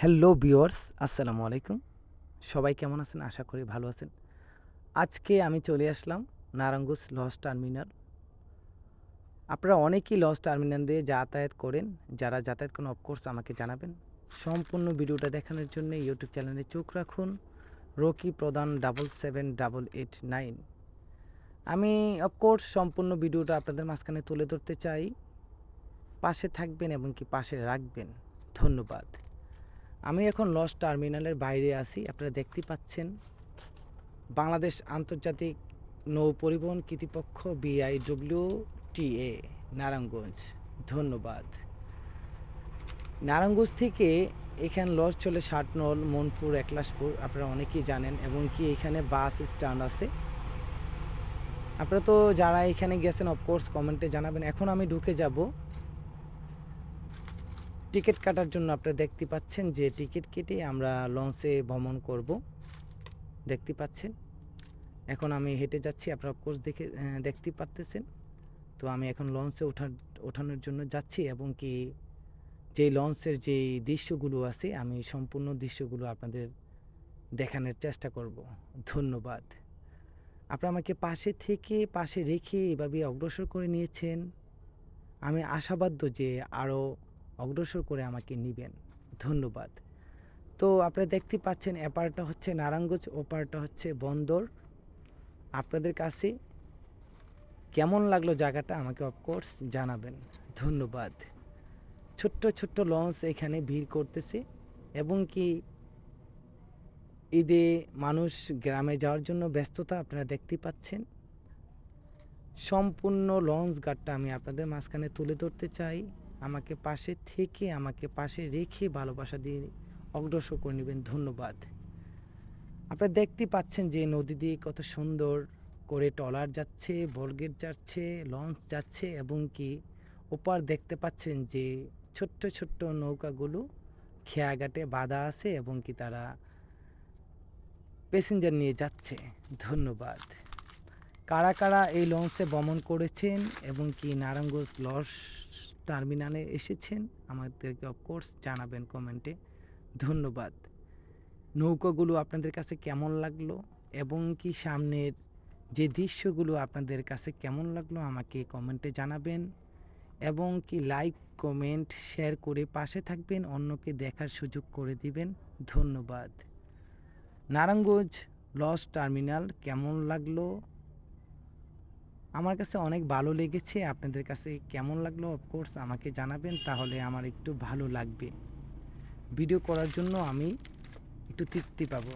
Hello viewers, আসসালামু আলাইকুম। সবাই কেমন আছেন? আশা করি ভালো আছেন। আজকে আমি চলে আসলাম নারায়ণগঞ্জ লঞ্চ টার্মিনাল। আপনারা অনেকেই লঞ্চ টার্মিনাল দিয়ে যাতায়াত করেন। যারা যাতায়াত করেন অফকোর্স আমাকে জানাবেন। সম্পূর্ণ ভিডিওটা দেখানোর জন্য ইউটিউব চ্যানেলে চোখ রাখুন। রকি প্রধান 778889। আমি অফকোর্স সম্পূর্ণ ভিডিওটা আপনাদের মাঝখানে তুলে ধরতে চাই। পাশে থাকবেন এবং কি পাশে রাখবেন। ধন্যবাদ। আমি এখন লঞ্চ টার্মিনালের বাইরে আছি। আপনারা দেখতে পাচ্ছেন বাংলাদেশ আন্তর্জাতিক নৌ পরিবহন কর্তৃপক্ষ BIWTA নারায়ণগঞ্জ। ধন্যবাদ। নারায়ণগঞ্জ থেকে এখানে লঞ্চ চলে ষাটনল, মনপুর, একলাসপুর। আপনারা অনেকেই জানেন এবং কি এখানে বাস স্ট্যান্ড আছে। আপনারা তো যারা এখানে গেছেন অফকোর্স কমেন্টে জানাবেন। এখন আমি ঢুকে যাব টিকিট কাটার জন্য। আপনারা দেখতে পাচ্ছেন যে টিকিট কেটে আমরা লঞ্চে ভ্রমণ করব। দেখতে পাচ্ছেন এখন আমি হেঁটে যাচ্ছি। আপনারা অফকোর্স দেখতে পারতেছেন। তো আমি এখন লঞ্চে ওঠানোর জন্য যাচ্ছি এবং কি যেই লঞ্চের যেই দৃশ্যগুলো আছে আমি সম্পূর্ণ দৃশ্যগুলো আপনাদের দেখানোর চেষ্টা করব। ধন্যবাদ। আপনারা আমাকে পাশে রেখে এভাবে অগ্রসর করে নিয়েছেন। আমি আশাবাদ্য যে আরও অগ্রসর করে আমাকে নিবেন। ধন্যবাদ। তো আপনারা দেখতে পাচ্ছেন এপারটা হচ্ছে নারায়ণগঞ্জ, ওপারটা হচ্ছে বন্দর। আপনাদের কাছে কেমন লাগলো জায়গাটা আমাকে অফকোর্স জানাবেন। ধন্যবাদ। ছোট্ট লঞ্চ এখানে ভিড় করতেছে এবং কি ঈদে মানুষ গ্রামে যাওয়ার জন্য ব্যস্ততা আপনারা দেখতে পাচ্ছেন। সম্পূর্ণ লঞ্চ ঘাটটা আমি আপনাদের মাঝখানে তুলে ধরতে চাই। আমাকে পাশে রেখে ভালোবাসা দিয়ে অগ্রসর করে নেবেন। ধন্যবাদ। আপনারা দেখতে পাচ্ছেন যে নদী দিয়ে কত সুন্দর করে ট্রলার যাচ্ছে, বর্গেট যাচ্ছে, লঞ্চ যাচ্ছে এবং কি ওপার দেখতে পাচ্ছেন যে ছোট্ট নৌকাগুলো খেয়াঘাটে বাঁধা আছে এবং কি তারা প্যাসেঞ্জার নিয়ে যাচ্ছে। ধন্যবাদ। কারা এই লঞ্চে ভ্রমণ করেছেন এবং কি নারায়ণগঞ্জ লঞ্চ টার্মিনালে এসেছেন আমাদেরকে অফকোর্স জানাবেন কমেন্টে। ধন্যবাদ। নৌকাগুলো আপনাদের কাছে কেমন লাগলো এবং কি সামনের যে দৃশ্যগুলো আপনাদের কাছে কেমন লাগলো আমাকে কমেন্টে জানাবেন এবং কি লাইক, কমেন্ট, শেয়ার করে পাশে থাকবেন, অন্যকে দেখার সুযোগ করে দিবেন। ধন্যবাদ। নারায়ণগঞ্জ লঞ্চ টার্মিনাল কেমন লাগলো? আমার কাছে অনেক ভালো লেগেছে। আপনাদের কাছে কেমন লাগলো অফকোর্স আমাকে জানাবেন, তাহলে আমার একটু ভালো লাগবে। ভিডিও করার জন্য আমি একটু তৃপ্তি পাবো।